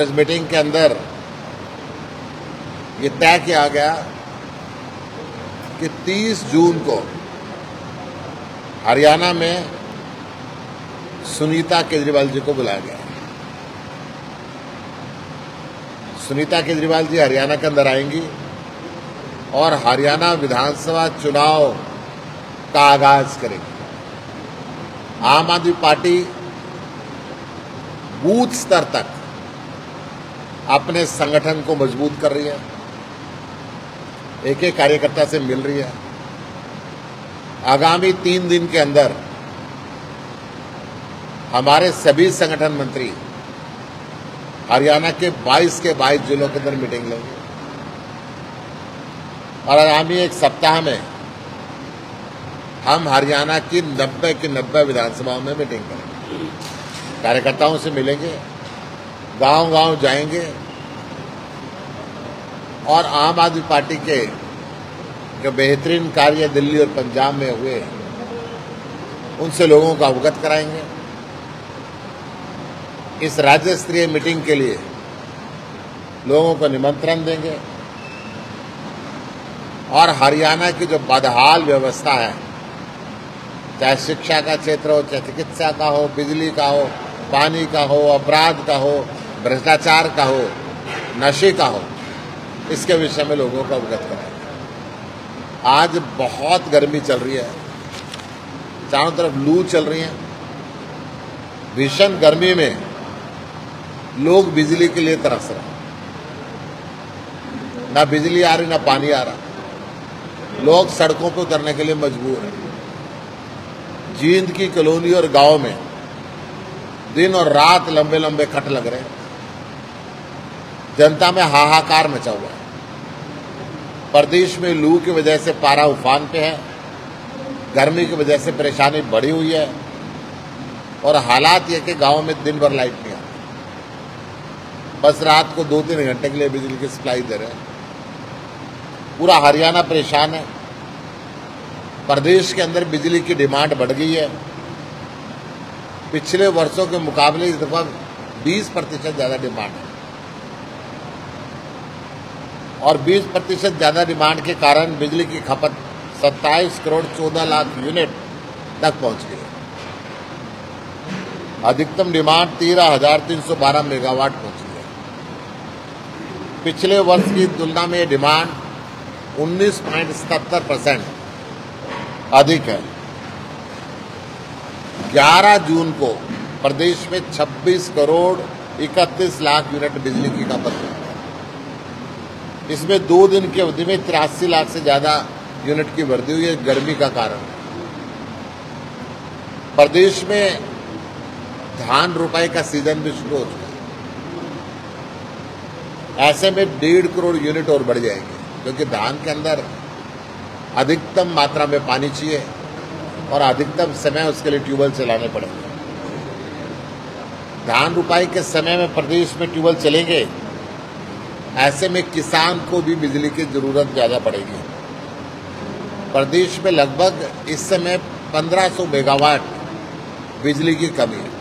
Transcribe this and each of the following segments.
इस मीटिंग के अंदर ये तय किया गया कि 30 जून को हरियाणा में सुनीता केजरीवाल जी को बुलाया गया। सुनीता केजरीवाल जी हरियाणा के अंदर आएंगी और हरियाणा विधानसभा चुनाव का आगाज करेगी। आम आदमी पार्टी बूथ स्तर तक अपने संगठन को मजबूत कर रही है, एक एक कार्यकर्ता से मिल रही है। आगामी 3 दिन के अंदर हमारे सभी संगठन मंत्री हरियाणा के 22 के 22 जिलों के अंदर मीटिंग लेंगे और आगामी 1 सप्ताह में हम हरियाणा की 90 की 90 विधानसभाओं में मीटिंग करेंगे। कार्यकर्ताओं से मिलेंगे, गांव-गांव जाएंगे और आम आदमी पार्टी के जो बेहतरीन कार्य दिल्ली और पंजाब में हुए उनसे लोगों को अवगत कराएंगे। इस राज्य स्तरीय मीटिंग के लिए लोगों को निमंत्रण देंगे और हरियाणा की जो बदहाल व्यवस्था है, चाहे शिक्षा का क्षेत्र हो, चाहे चिकित्सा का हो, बिजली का हो, पानी का हो, अपराध का हो, भ्रष्टाचार का हो, नशे का हो, इसके विषय में लोगों को अवगत कराएंगे। आज बहुत गर्मी चल रही है, चारों तरफ लू चल रही है। भीषण गर्मी में लोग बिजली के लिए तरस रहे हैं। ना बिजली आ रही, ना पानी आ रहा। लोग सड़कों पर उतरने के लिए मजबूर हैं। जींद की कॉलोनी और गांव में दिन और रात लंबे लंबे कट लग रहे हैं। जनता में हाहाकार मचा हुआ है। प्रदेश में लू की वजह से पारा उफान पे है, गर्मी की वजह से परेशानी बढ़ी हुई है और हालात ये कि गांव में दिन भर लाइट नहीं आती, बस रात को 2-3 घंटे के लिए बिजली की सप्लाई दे रहे हैं। पूरा हरियाणा परेशान है। प्रदेश के अंदर बिजली की डिमांड बढ़ गई है। पिछले वर्षों के मुकाबले इस दफा 20% ज्यादा डिमांड है और 20% ज्यादा डिमांड के कारण बिजली की खपत 27 करोड़ 14 लाख यूनिट तक पहुंच गई है। अधिकतम डिमांड 13,312 मेगावाट पहुंच गई है। पिछले वर्ष की तुलना में डिमांड 19.77% अधिक है। 11 जून को प्रदेश में 26 करोड़ 31 लाख यूनिट बिजली की खपत हुई। इसमें 2 दिन की अवधि में 83 लाख से ज्यादा यूनिट की वृद्धि हुई है, गर्मी का कारण। प्रदेश में धान रोपाई का सीजन भी शुरू हो चुका है। ऐसे में 1.5 करोड़ यूनिट और बढ़ जाएंगे, क्योंकि धान के अंदर अधिकतम मात्रा में पानी चाहिए और अधिकतम समय उसके लिए ट्यूबवेल चलाने पड़ेंगे। धान रोपाई के समय में प्रदेश में ट्यूबवेल चलेंगे, ऐसे में किसान को भी बिजली की जरूरत ज्यादा पड़ेगी। प्रदेश में लगभग इस समय 1500 मेगावाट बिजली की कमी है।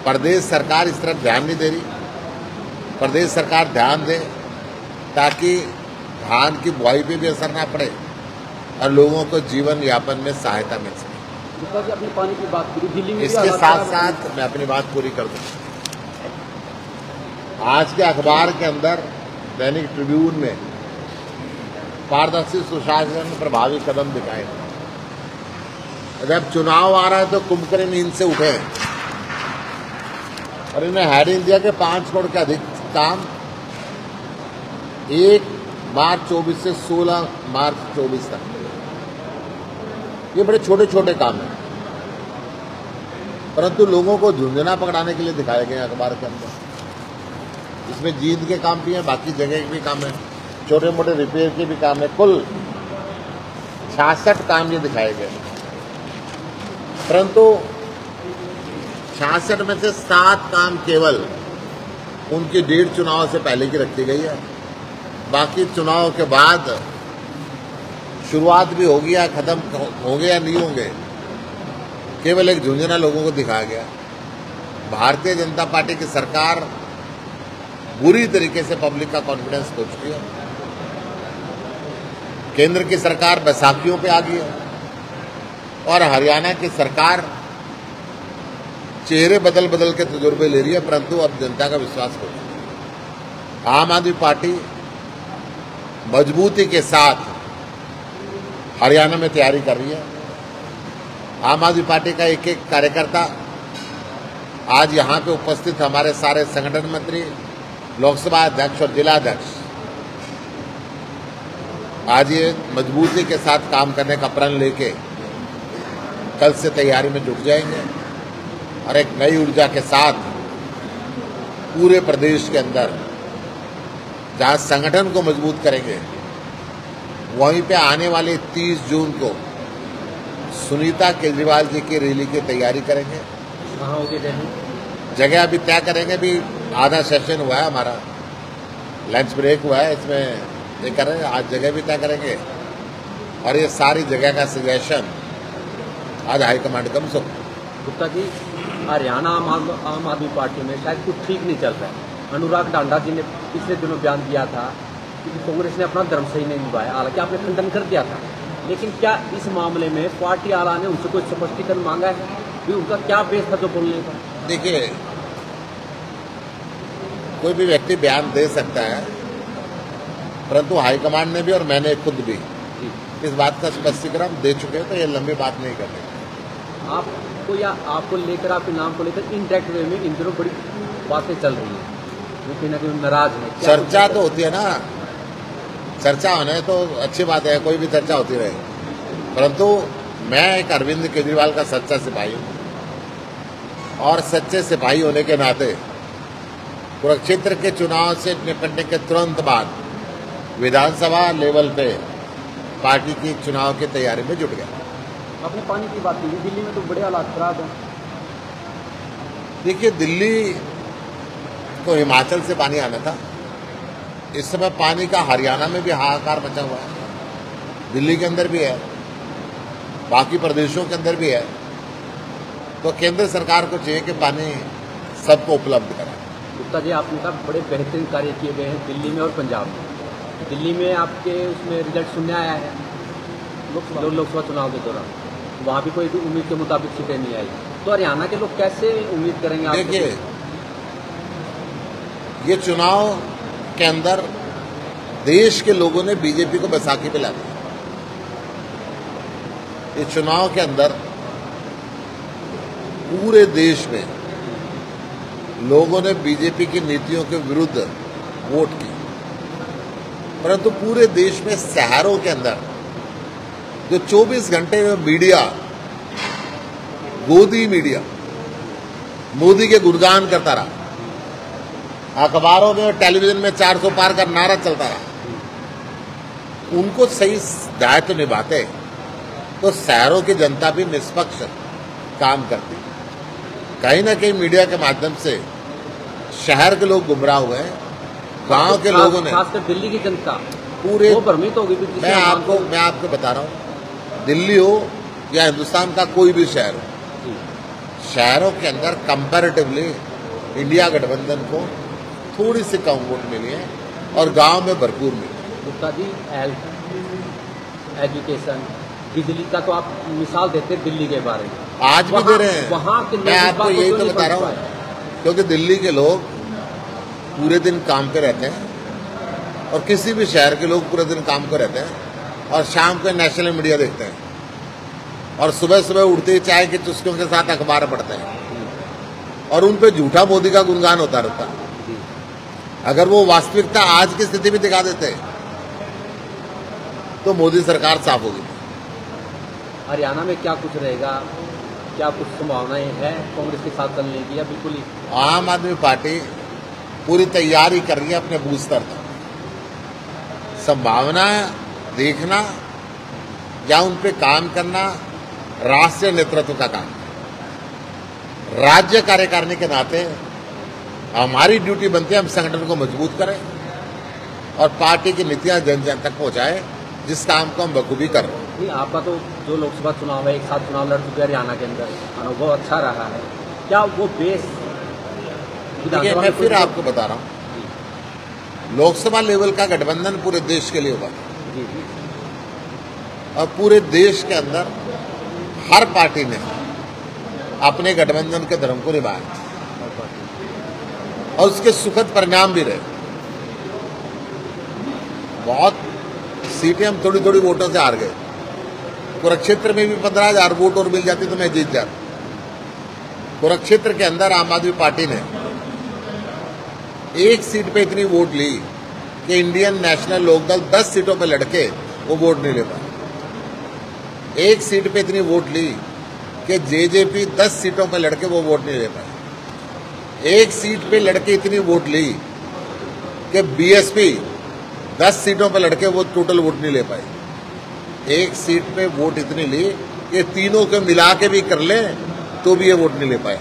प्रदेश सरकार इस तरफ ध्यान नहीं दे रही। प्रदेश सरकार ध्यान दे ताकि धान की बुआई पे भी असर ना पड़े और लोगों को जीवन यापन में सहायता मिल सके। अपनी पानी की बात करी, दिल्ली में इसके साथ साथ मैं अपनी बात पूरी कर दूं। आज के अखबार के अंदर दैनिक ट्रिब्यून में पारदर्शी सुशासन प्रभावी कदम दिखाए। जब चुनाव आ रहा है तो कुंभकर्ण नींद से उठे और इन्हें हेडिंग दिया कि 5 करोड़ के अधिक काम 1 मार्च 24 से 16 मार्च 24 तक। ये बड़े छोटे छोटे काम हैं, परंतु लोगों को झुंझुना पकड़ाने के लिए दिखाए गए अखबार के अंदर। इसमें जींद के काम भी हैं, बाकी जगह के भी काम है, छोटे मोटे रिपेयर के भी काम है। कुल 66 काम ये दिखाए गए, परंतु 66 में से 7 काम केवल उनकी डेट चुनाव से पहले की रखी गई है। बाकी चुनाव के बाद शुरुआत भी होगी या खत्म होंगे या नहीं होंगे, केवल एक झुंझुना लोगों को दिखाया गया। भारतीय जनता पार्टी की सरकार बुरी तरीके से पब्लिक का कॉन्फिडेंस खो चुकी है। केंद्र की सरकार बैसाखियों पे आ गई है और हरियाणा की सरकार चेहरे बदल बदल के तजुर्बे ले रही है, परंतु अब जनता का विश्वास खो चुका है। आम आदमी पार्टी मजबूती के साथ हरियाणा में तैयारी कर रही है। आम आदमी पार्टी का एक एक कार्यकर्ता आज यहाँ पे उपस्थित हमारे सारे संगठन मंत्री, लोकसभा अध्यक्ष और जिला अध्यक्ष आज ये मजबूती के साथ काम करने का प्रण लेके कल से तैयारी में जुट जाएंगे और एक नई ऊर्जा के साथ पूरे प्रदेश के अंदर जहां संगठन को मजबूत करेंगे, वहीं पे आने वाले 30 जून को सुनीता केजरीवाल जी की रैली की तैयारी करेंगे। कहाँ होगी रैली? जगह अभी तय करेंगे। अभी आधा सेशन हुआ है, हमारा लंच ब्रेक हुआ है, इसमें ये कर रहे हैं। आज जगह भी तय करेंगे और ये सारी जगह का सजेशन आज हाईकमांड का मुझसे। गुप्ता जी, हरियाणा आम आदमी पार्टी में शायद कुछ ठीक नहीं चल रहा है। अनुराग ढांडा जी ने पिछले दिनों बयान दिया था कि कांग्रेस ने अपना धर्म सही नहीं निभाया, हालांकि आपने खंडन कर दिया था, लेकिन क्या इस मामले में पार्टी आला ने उनसे कोई स्पष्टीकरण मांगा है कि उनका क्या बेस था जो बोलने का? देखिए, कोई भी व्यक्ति बयान दे सकता है, परंतु हाईकमांड ने भी और मैंने खुद भी इस बात का स्पष्टीकरण दे चुके हैं, तो ये लंबी बात नहीं करनी। आपको या आपको लेकर, आपके नाम को लेकर इनडायरेक्ट वे में इन दिनों बड़ी बातें चल रही हैं, वो कहीं ना कहीं नाराज है। चर्चा तो होती है ना, चर्चा होने तो अच्छी बात है, कोई भी चर्चा होती रहे, परंतु मैं एक अरविंद केजरीवाल का सच्चा सिपाही हूं और सच्चे सिपाही होने के नाते कुरुक्षेत्र के चुनाव से निपटने के तुरंत बाद विधानसभा लेवल पे पार्टी की चुनाव की तैयारी में जुट गया। आपने पानी की बात की, दिल्ली में तो बड़े हालात खराब हैं। देखिए, दिल्ली को हिमाचल से पानी आना था, इस समय पानी का हरियाणा में भी हाहाकार मचा हुआ है, दिल्ली के अंदर भी है, बाकी प्रदेशों के अंदर भी है। तो केंद्र सरकार को चाहिए कि पानी सबको उपलब्ध कराए। गुप्ता जी, आपने कहा बड़े बेहतरीन कार्य किए गए हैं दिल्ली में और पंजाब में। दिल्ली में आपके उसमें रिजल्ट सुनने आया है लोकसभा चुनाव के दौरान, वहाँ भी कोई उम्मीद के मुताबिक सीटें नहीं आई, तो हरियाणा के लोग कैसे उम्मीद करेंगे? देखिए, ये चुनाव के अंदर देश के लोगों ने बीजेपी को बैसाखी पे ला दिया। ये चुनाव के अंदर पूरे देश में लोगों ने बीजेपी की नीतियों के विरुद्ध वोट की, परंतु पूरे देश में शहरों के अंदर जो 24 घंटे में मीडिया, गोदी मीडिया मोदी के गुणगान करता रहा, अखबारों में और टेलीविजन में 400 पार का नारा चलता रहा, उनको सही दायित्व निभाते तो शहरों की जनता भी निष्पक्ष काम करती। कहीं ना कहीं मीडिया के माध्यम से शहर के लोग गुमराह हुए हैं, गांव के लोगों ने, खासकर दिल्ली की जनता पूरे भ्रमित होगी। मैं आपको बता रहा हूं, दिल्ली हो या हिंदुस्तान का कोई भी शहर हो, शहरों के अंदर कंपैरेटिवली इंडिया गठबंधन को थोड़ी सी कम वोट मिली है और गांव में भरपूर मिली। गुप्ता जी, हेल्थ, एजुकेशन, बिजली का तो आप मिसाल देते हैं दिल्ली के बारे में, आज भी दे रहे हैं। वहाँ के मैं आपको यही तो बता रहा हूँ, क्योंकि दिल्ली के लोग पूरे दिन काम पे रहते हैं और किसी भी शहर के लोग पूरे दिन काम पे रहते हैं और शाम को नेशनल मीडिया देखते हैं और सुबह सुबह उठते ही चाय की चुस्कियों के साथ अखबार पढ़ते हैं और उन पे झूठा मोदी का गुणगान होता रहता है। अगर वो वास्तविकता आज की स्थिति में दिखा देते तो मोदी सरकार साफ होगी। हरियाणा में क्या कुछ रहेगा, क्या कुछ संभावनाएं हैं कांग्रेस के साथ चलने की, या बिल्कुल ही? आम आदमी पार्टी पूरी तैयारी कर रही है अपने बूथ स्तर तक। संभावना देखना या उन पे काम करना राष्ट्रीय नेतृत्व का काम है। राज्य कार्यकारिणी के नाते हमारी ड्यूटी बनती है हम संगठन को मजबूत करें और पार्टी की नीतियां जन जन तक पहुंचाएं, जिस काम को हम बखूबी कर रहे हैं। आपका तो जो लोकसभा चुनाव है, एक साथ चुनाव लड़ चुके हरियाणा के अंदर, अनुभव अच्छा रहा है। क्या वो बेस देखिए, मैं फिर आपको बता रहा हूँ, लोकसभा लेवल का गठबंधन पूरे देश के लिए हुआ जी जी और पूरे देश के अंदर हर पार्टी ने अपने गठबंधन के धर्म को निभाया और उसके सुखद परिणाम भी रहे। बहुत सीटें हम थोड़ी थोड़ी वोटों से हार गए। कुरुक्षेत्र में भी 15,000 वोट और मिल जाती तो मैं जीत जाता। कुरुक्षेत्र के अंदर आम आदमी पार्टी ने एक सीट पे इतनी वोट ली कि इंडियन नेशनल लोकदल 10 सीटों पे लड़के वो वोट नहीं ले पाए। एक सीट पे इतनी वोट ली कि जेजेपी 10 सीटों पे लड़के वो वोट नहीं ले पाए। एक सीट पे लड़के इतनी वोट ली कि बीएसपी 10 सीटों पे लड़के वो टोटल वोट नहीं ले पाए। एक सीट पे वोट इतनी ली कि तीनों को मिला के भी कर ले तो भी ये वोट नहीं ले पाए।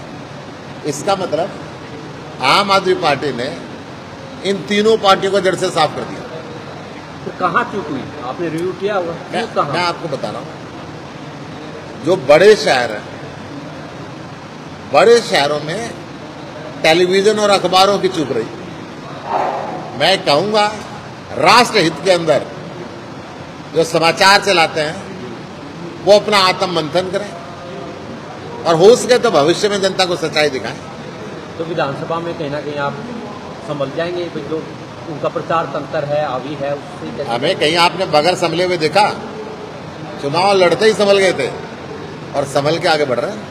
इसका मतलब आम आदमी पार्टी ने इन तीनों पार्टियों को जड़ से साफ कर दिया। तो कहाँ चूक हुई, आपने रिव्यू किया हुआ? मैं आपको बता रहा हूं, जो बड़े शहर हैं, बड़े शहरों में टेलीविजन और अखबारों की चूक रही। मैं कहूंगा राष्ट्रहित के अंदर जो समाचार चलाते हैं वो अपना आत्म मंथन करें और हो सके तो भविष्य में जनता को सच्चाई दिखाएं। तो विधानसभा में कहीं ना कहीं आप संभल जाएंगे, जो उनका प्रचार तंत्र है, हावी है, उससे कैसे? हमें कहीं आपने बगैर संभले हुए देखा? चुनाव लड़ते ही संभल गए थे और संभल के आगे बढ़ रहे हैं।